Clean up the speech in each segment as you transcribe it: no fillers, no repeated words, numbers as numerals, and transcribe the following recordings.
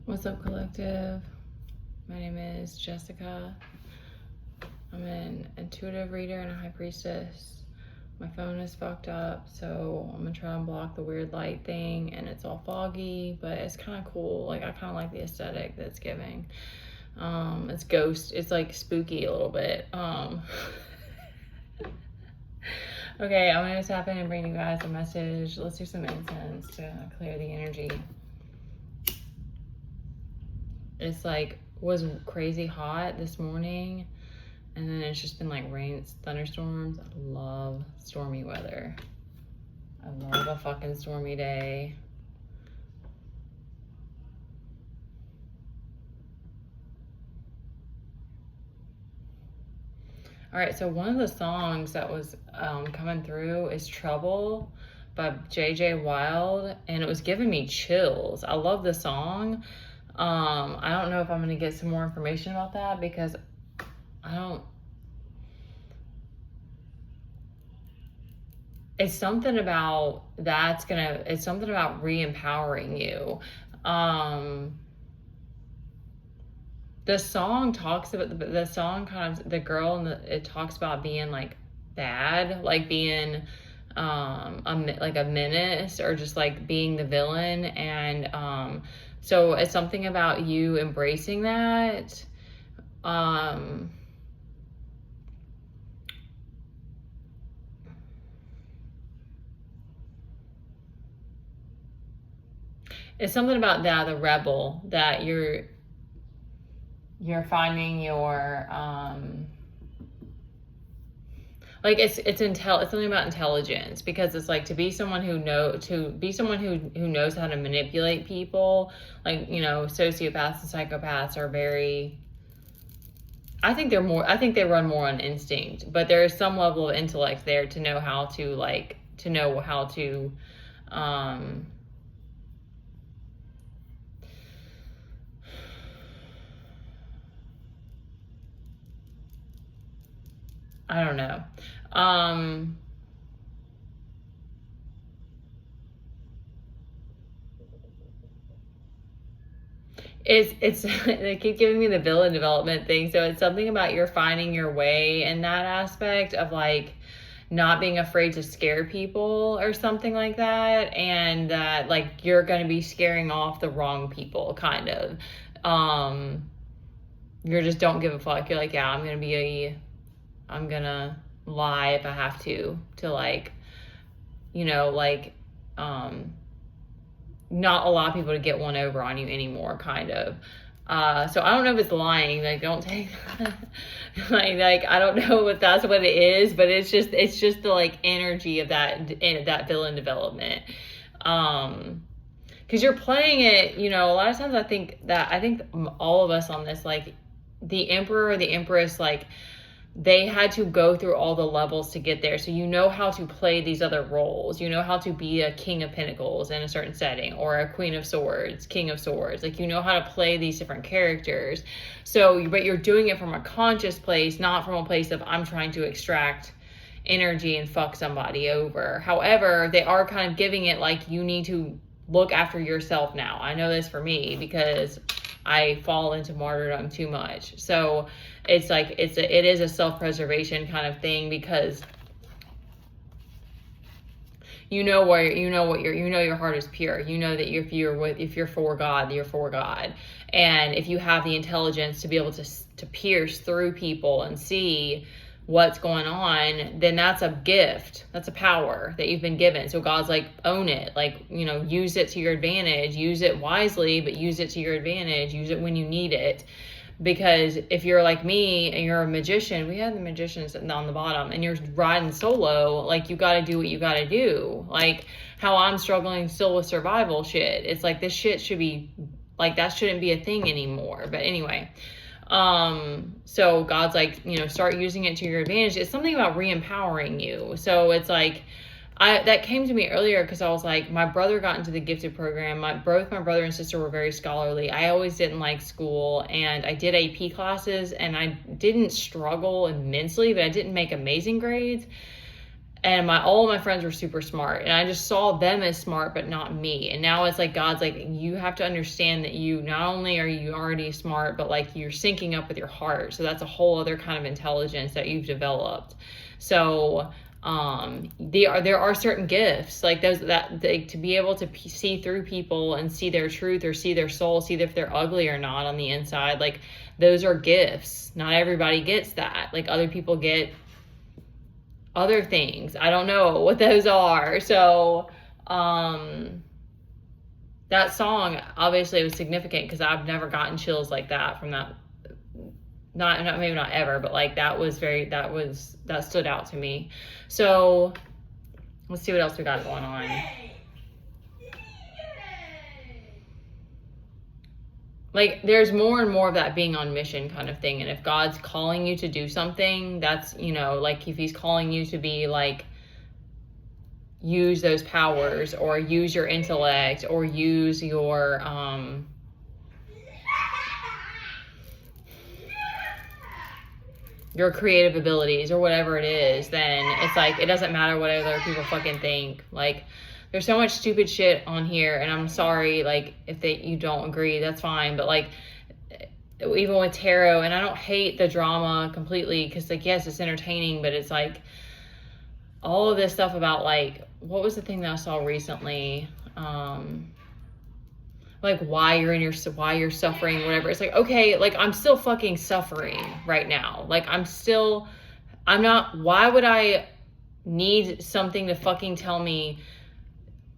What's up, collective? My name is Jessica. I'm an intuitive reader and a high priestess. My phone is fucked up, so I'm gonna try and block the weird light thing, and it's all foggy, but it's kind of cool. Like, I kind of like the aesthetic that's giving. It's ghost. It's like spooky a little bit. Okay, I'm gonna tap in and bring you guys a message. Let's do some incense to clear the energy. It's like, was crazy hot this morning, and then it's just been like rain, thunderstorms. I love stormy weather. I love a fucking stormy day. All right, so one of the songs that was coming through is Trouble by JJ Wild, and it was giving me chills. I love the song. I don't know if I'm gonna get some more information about that because it's something about it's something about re-empowering you. The song talks about the song kind of the girl and it talks about being like bad, like being like a menace or just like being the villain, and so it's something about you embracing that. It's something about that, the rebel, that you're finding your like it's something about intelligence, because it's like to be someone who knows how to manipulate people. Like, sociopaths and psychopaths are very, I think they run more on instinct, but there is some level of intellect there to know how to I don't know. It's they keep giving me the villain development thing, so it's something about you're finding your way in that aspect of like not being afraid to scare people or something like that, and that like you're going to be scaring off the wrong people, kind of. You're just don't give a fuck. You're like, yeah, I'm gonna lie if I have to like, not allow people to get one over on you anymore, kind of. So I don't know if it's lying. Like, don't take like I don't know if that's what it is, but it's just the like energy of that villain development. Because you're playing it, a lot of times I think all of us on this, like the emperor or the empress, like they had to go through all the levels to get there. So you know how to play these other roles. You know how to be a king of pentacles in a certain setting, or a queen of swords, king of swords. Like, you know how to play these different characters. So, but you're doing it from a conscious place, not from a place of I'm trying to extract energy and fuck somebody over. However, they are kind of giving it like you need to look after yourself now. I know this for me because I fall into martyrdom too much. So it's like it is a self-preservation kind of thing, because your heart is pure. You know that if you're for God, you're for God. And if you have the intelligence to be able to pierce through people and see what's going on, then that's a gift. That's a power that you've been given. So God's like, own it. Like, use it to your advantage. Use it wisely, but use it to your advantage. Use it when you need it. Because if you're like me and you're a magician, we have the magicians sitting on the bottom, and you're riding solo, like you got to do what you got to do. Like how I'm struggling still with survival shit. It's like this shit should be like, that shouldn't be a thing anymore. But anyway, so God's like, start using it to your advantage. It's something about re-empowering you. So it's like, that came to me earlier because I was like, my brother got into the gifted program. Both my brother and sister were very scholarly. I always didn't like school, and I did AP classes, and I didn't struggle immensely, but I didn't make amazing grades. and all my friends were super smart, and I just saw them as smart but not me. And now it's like God's like, you have to understand that you not only are you already smart, but like you're syncing up with your heart. So that's a whole other kind of intelligence that you've developed. So there are certain gifts like those that to be able to see through people and see their truth, or see their soul, see if they're ugly or not on the inside. Like those are gifts. Not everybody gets that. Like other people get other things. I don't know what those are. So that song obviously was significant because I've never gotten chills like that from that. Not maybe not ever, but like that stood out to me. So let's see what else we got going on. Like there's more and more of that being on mission kind of thing. And if God's calling you to do something, that's, you know, like if he's calling you to be like, use those powers, or use your intellect, or use your creative abilities, or whatever it is, then it's like, it doesn't matter what other people fucking think. Like there's so much stupid shit on here, and I'm sorry, like if you don't agree, that's fine. But like even with tarot, and I don't hate the drama completely, because like yes, it's entertaining, but it's like all of this stuff about like, what was the thing that I saw recently? Like why you're suffering, whatever. It's like, okay, like I'm still fucking suffering right now. Like why would I need something to fucking tell me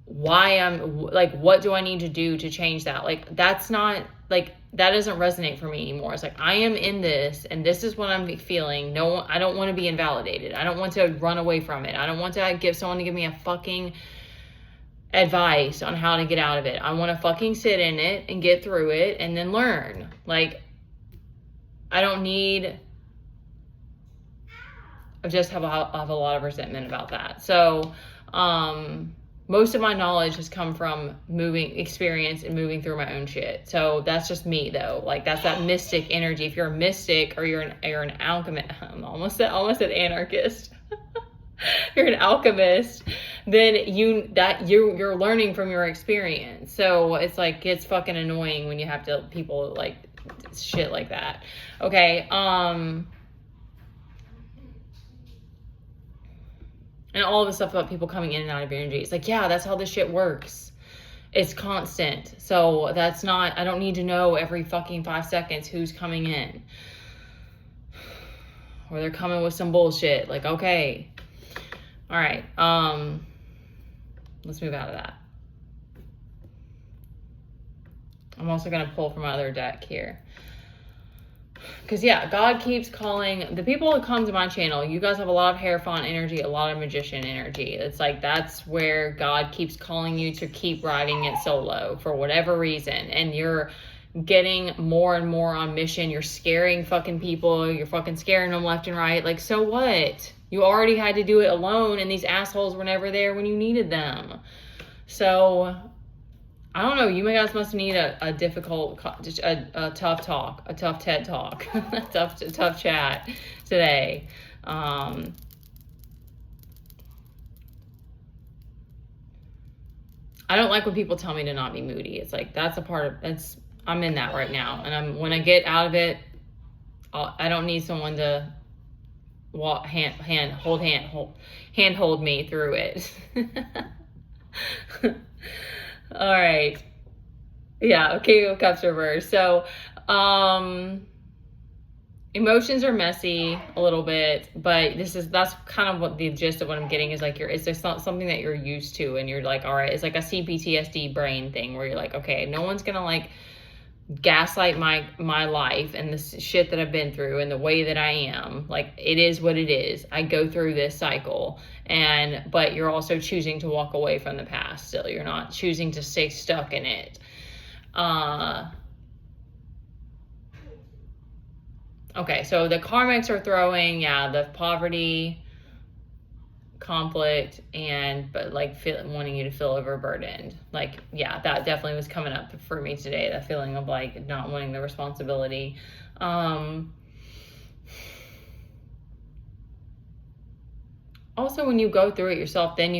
why I'm like, what do I need to do to change that? Like that's not, like that doesn't resonate for me anymore. It's like, I am in this, and this is what I'm feeling. No, I don't want to be invalidated. I don't want to run away from it. I don't want to give someone to give me a fucking advice on how to get out of it. I want to fucking sit in it and get through it and then learn. Like I don't need, I just have a lot of resentment about that. So most of my knowledge has come from experience and moving through my own shit. So that's just me though. Like that's that mystic energy. If you're a mystic, or you're an alchemist, I almost said anarchist. You're an alchemist, then you're learning from your experience. So it's like, it's fucking annoying when you have to people like shit like that. Okay. And all of the stuff about people coming in and out of your energy. It's like, yeah, that's how this shit works. It's constant. So that's not, I don't need to know every fucking 5 seconds who's coming in. Or they're coming with some bullshit. Like, okay. All right. Let's move out of that. I'm also going to pull from my other deck here. Because, yeah, God keeps calling the people that come to my channel. You guys have a lot of Hierophant energy, a lot of Magician energy. It's like that's where God keeps calling you to keep riding it solo for whatever reason. And you're getting more and more on mission. You're scaring fucking people. You're fucking scaring them left and right. Like, so what? You already had to do it alone, and these assholes were never there when you needed them. So I don't know. You guys must need a difficult, a tough talk, a tough TED talk, a tough chat today. I don't like when people tell me to not be moody. It's like, I'm in that right now. And when I get out of it, I don't need someone to hold me through it. All right. Yeah, King of Cups reverse. So, emotions are messy a little bit, but that's kind of what the gist of what I'm getting is like, it's just not something that you're used to, and you're like, all right, it's like a CPTSD brain thing where you're like, okay, no one's gonna like gaslight my life and the shit that I've been through and the way that I am. Like, it is what it is. I go through this cycle, but you're also choosing to walk away from the past still. You're not choosing to stay stuck in it. Okay, so the karmics are throwing, the poverty, conflict, but like wanting you to feel overburdened. Like, yeah, that definitely was coming up for me today, that feeling of like not wanting the responsibility. also when you go through it yourself, then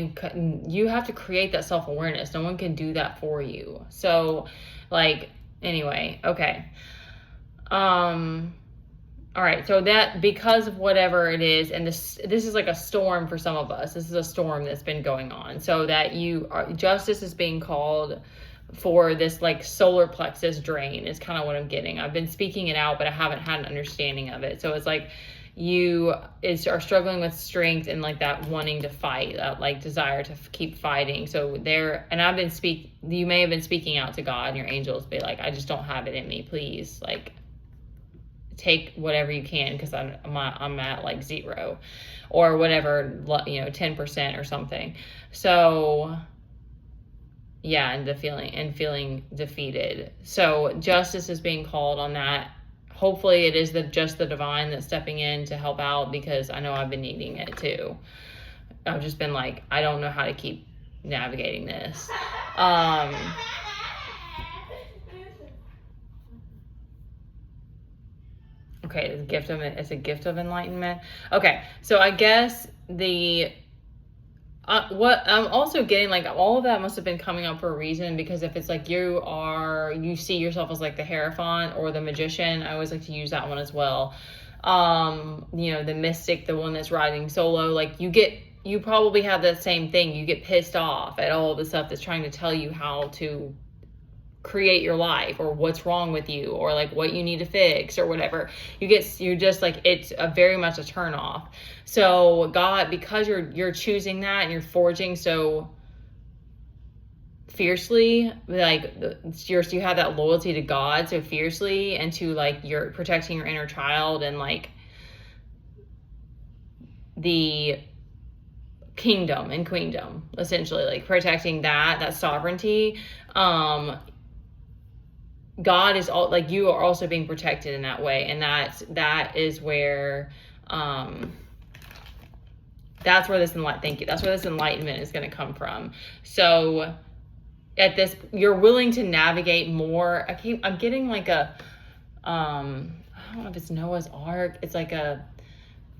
you have to create that self-awareness. No one can do that for you. So like, anyway, okay. All right, so that, because of whatever it is, and this is like a storm for some of us. This is a storm that's been going on. So that justice is being called for this like solar plexus drain is kind of what I'm getting. I've been speaking it out, but I haven't had an understanding of it. So it's like you are struggling with strength and like that wanting to fight, that like desire to keep fighting. So and you may have been speaking out to God and your angels, be like, I just don't have it in me, please, like take whatever you can, because I'm at like 0 or whatever, 10% or something. So yeah, and feeling defeated. So justice is being called on that. Hopefully it is just the divine that's stepping in to help out, because I know I've been needing it too. I've just been like, I don't know how to keep navigating this. Okay, it's a gift of enlightenment. Okay, so I guess what I'm also getting, like, all of that must have been coming up for a reason, because if it's like you see yourself as like the Hierophant or the magician, I always like to use that one as well. The mystic, the one that's riding solo, like you probably have that same thing. You get pissed off at all the stuff that's trying to tell you how to create your life, or what's wrong with you, or like what you need to fix, or whatever. You're just like, it's very much a turn off. So God, because you're choosing that and you're forging so fiercely, like you have that loyalty to God so fiercely, and to like you're protecting your inner child and like the kingdom and queendom, essentially, like protecting that sovereignty. God is all, like, you are also being protected in that way, and that is where that's where this enlightenment is going to come from. So you're willing to navigate more. I'm getting like a I don't know if it's Noah's Ark. It's like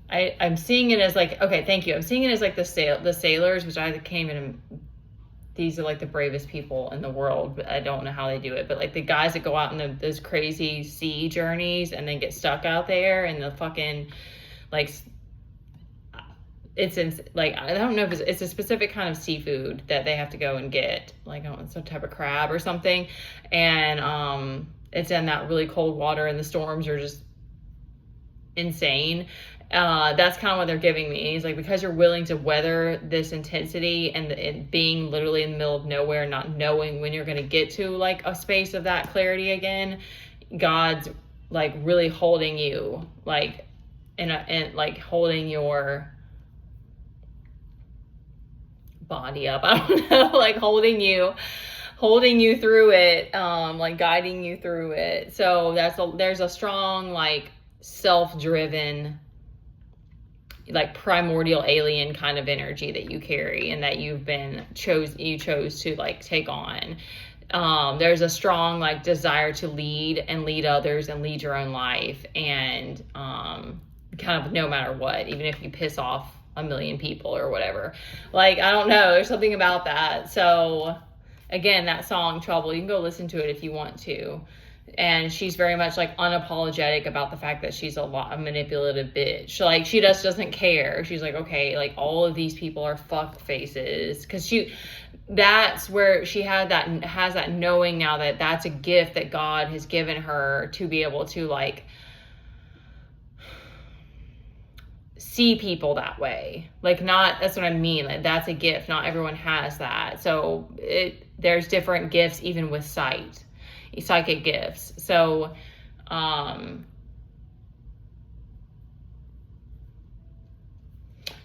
I'm seeing it as like, okay, thank you. I'm seeing it as like the sailors, which I can't even. These are like the bravest people in the world, but I don't know how they do it. But like the guys that go out in those crazy sea journeys and then get stuck out there, and the fucking like, like, I don't know if it's a specific kind of seafood that they have to go and get, like some type of crab or something, and it's in that really cold water, and the storms are just insane. That's kind of what they're giving me. It's like, because you're willing to weather this intensity and it being literally in the middle of nowhere, not knowing when you're going to get to like a space of that clarity again, God's like really holding you, like and like holding your body up. I don't know, like holding you through it, like guiding you through it. So there's a strong like self-driven, like primordial alien kind of energy that you carry, and that you chose to like take on. There's a strong like desire to lead others and lead your own life, and kind of no matter what, even if you piss off a million people or whatever. Like, I don't know, there's something about that. So again, that song Trouble, you can go listen to it if you want to. And she's very much like unapologetic about the fact that she's a manipulative bitch. Like, she just doesn't care. She's like, okay, like all of these people are fuck faces, because that's where she has that knowing now that that's a gift that God has given her, to be able to like see people that way. Like, that's what I mean. Like, that's a gift. Not everyone has that. So there's different gifts even with psychic gifts. So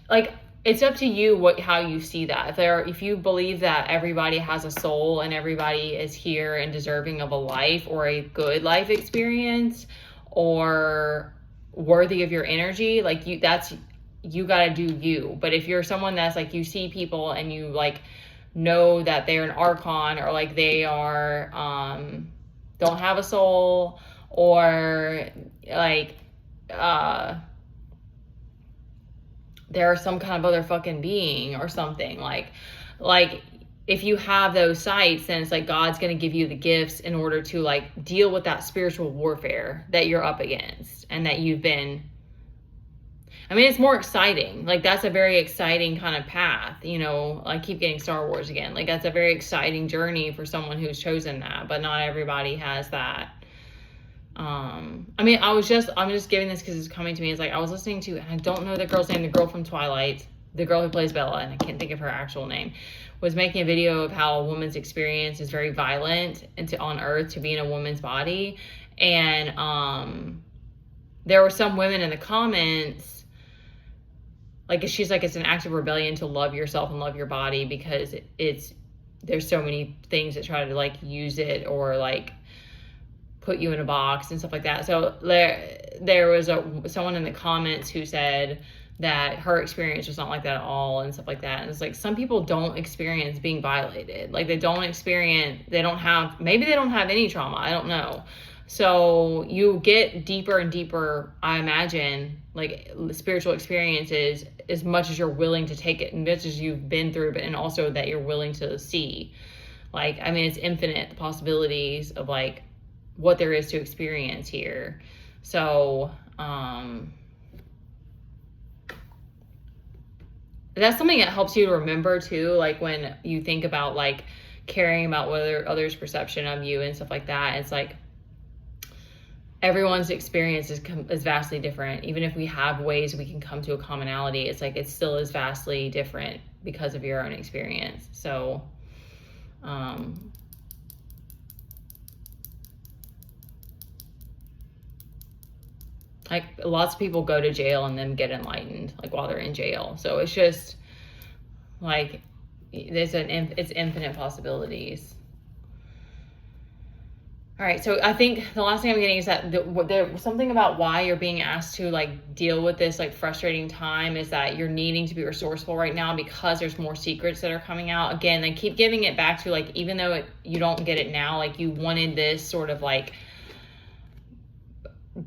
like, it's up to you how you see that. If you believe that everybody has a soul and everybody is here and deserving of a life, or a good life experience, or worthy of your energy, like you gotta do you. But if you're someone that's like, you see people and you like know that they're an archon, or like they are don't have a soul, or like they're some kind of other fucking being or something. Like if you have those sights, then it's like God's going to give you the gifts in order to like deal with that spiritual warfare that you're up against and that you've been. I mean, it's more exciting. Like, that's a very exciting kind of path, you know. I keep getting Star Wars again. Like, that's a very exciting journey for someone who's chosen that, but not everybody has that. I mean, I'm just giving this because it's coming to me. It's like, I was listening to, and I don't know the girl's name, the girl from Twilight, the girl who plays Bella, and I can't think of her actual name, was making a video of how a woman's experience is very violent on Earth to be in a woman's body. And, there were some women in the comments, like, she's like, it's an act of rebellion to love yourself and love your body because there's so many things that try to like use it or like put you in a box and stuff like that. So there was someone in the comments who said that her experience was not like that at all and stuff like that. And it's like, some people don't experience being violated. Like, maybe they don't have any trauma. I don't know. So you get deeper and deeper, I imagine, like spiritual experiences, as much as you're willing to take it, and much as you've been through, but and also that you're willing to see. Like, I mean, it's infinite, the possibilities of like what there is to experience here. So that's something that helps you to remember too, like when you think about like caring about whether others' perception of you and stuff like that. It's like everyone's experience is vastly different. Even if we have ways we can come to a commonality, it's like it still is vastly different because of your own experience. So like lots of people go to jail and then get enlightened like while they're in jail. So it's just like it's infinite possibilities. All right, so I think the last thing I'm getting is that there's something about why you're being asked to like deal with this like frustrating time is that you're needing to be resourceful right now because there's more secrets that are coming out. Again, they keep giving it back to like, even though you don't get it now, like you wanted this sort of like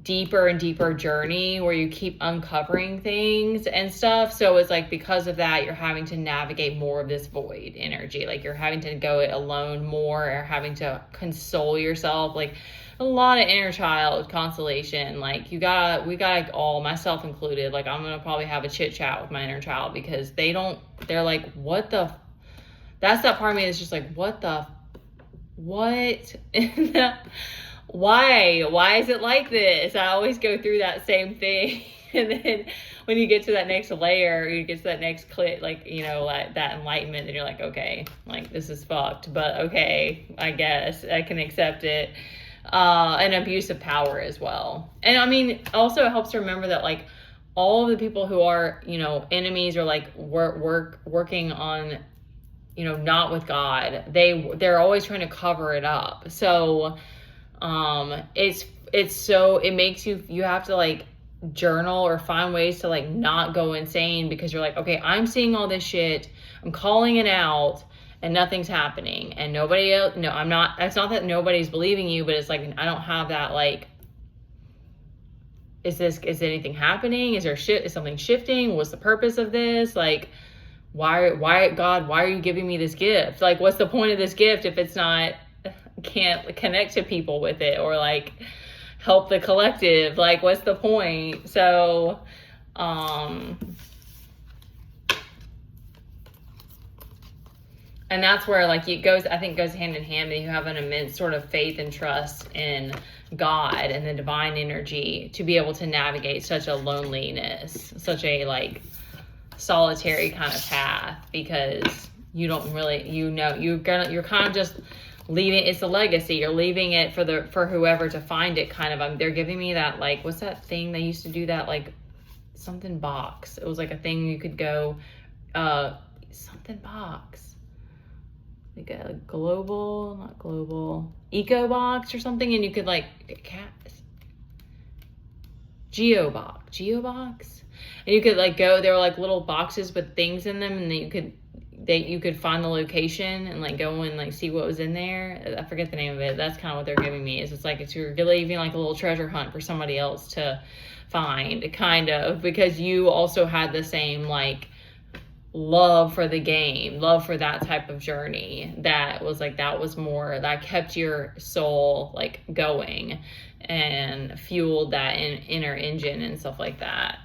deeper and deeper journey where you keep uncovering things and stuff. So it's like, because of that, you're having to navigate more of this void energy. Like you're having to go it alone more, or having to console yourself. Like a lot of inner child consolation. Like we gotta all, myself included, like I'm gonna probably have a chit chat with my inner child, because they're like, what the, that's that part of me that's just like, what why is it like this? I always go through that same thing. And then when you get to that next layer, you get to that next click, like, you know, like that enlightenment, and you're like, okay, like this is fucked, but okay, I guess I can accept it. And abuse of power as well. And I mean, also it helps to remember that like all of the people who are, you know, enemies or like working on, you know, not with God, they're always trying to cover it up. So it makes you have to like journal or find ways to like not go insane, because you're like, okay, I'm seeing all this shit, I'm calling it out, and nothing's happening, and nobody else, no, I'm not, it's not that nobody's believing you, but it's like, I don't have that, like, is anything happening? Is something shifting? What's the purpose of this? Like, why God, why are you giving me this gift? Like, what's the point of this gift if it's not, can't connect to people with it or like help the collective? Like, what's the point? So and that's where like it goes, I think goes hand in hand, that you have an immense sort of faith and trust in God and the divine energy to be able to navigate such a loneliness, such a like solitary kind of path, because you don't really, you know, you're kind of just leaving, it's a legacy, you're leaving it for whoever to find it, kind of. They're giving me that, like, what's that thing they used to do, that like something box, it was like a thing you could go something box, like a not global eco box or something, and you could like geobox, and you could like go, there were like little boxes with things in them, and then that you could find the location and like go and like see what was in there. I forget the name of it. That's kind of what they're giving me. Is it's like it's you're leaving like a little treasure hunt for somebody else to find, kind of, because you also had the same like love for the game, love for that type of journey. That was like, that was more that kept your soul like going and fueled that inner engine and stuff like that.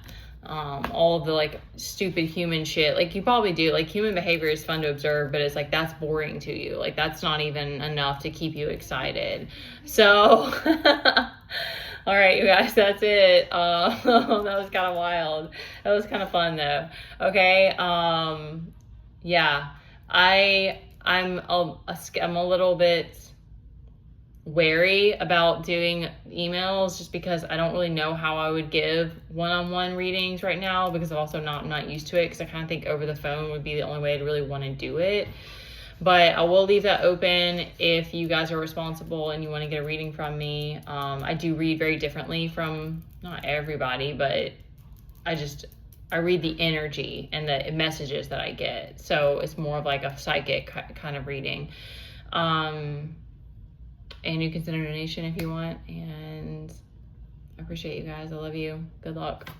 All of the like stupid human shit, like you probably do, like human behavior is fun to observe, but it's like that's boring to you, like that's not even enough to keep you excited. So all right, you guys, that's it. That was kind of wild. That was kind of fun though. Okay. Yeah, I'm a little bit wary about doing emails just because I don't really know how I would give one-on-one readings right now, because I'm also not used to it, because I kind of think over the phone would be the only way to really want to do it. But I will leave that open if you guys are responsible and you want to get a reading from me. I do read very differently from not everybody, but I read the energy and the messages that I get. So it's more of like a psychic kind of reading. And you can send a donation if you want. And I appreciate you guys. I love you. Good luck.